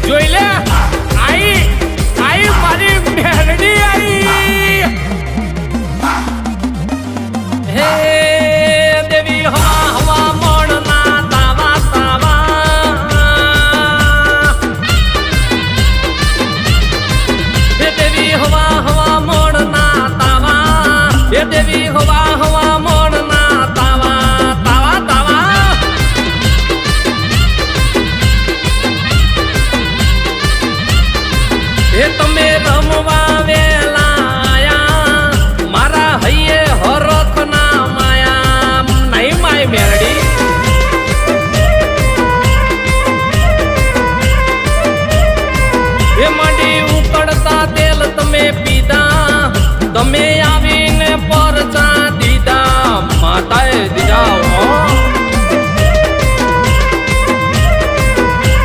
જોઈ લે આઈ આઈ મારી મેરડી આઈ હે દેવી હવા હવા મોણના તાવા તાવા હે દેવી હવા હવા મોણના તાવા હે દેવી હવા હવા મોણના તાવા તાવા તાવા હે તમે રમવા વેલા આયા મારા હૈયે હરખ ના માયા નહીં માય મેરડી હે મંડી ઉકળતા તેલ તમે પીધા તમે આવીને પરચા દીધા માતાએ દીધા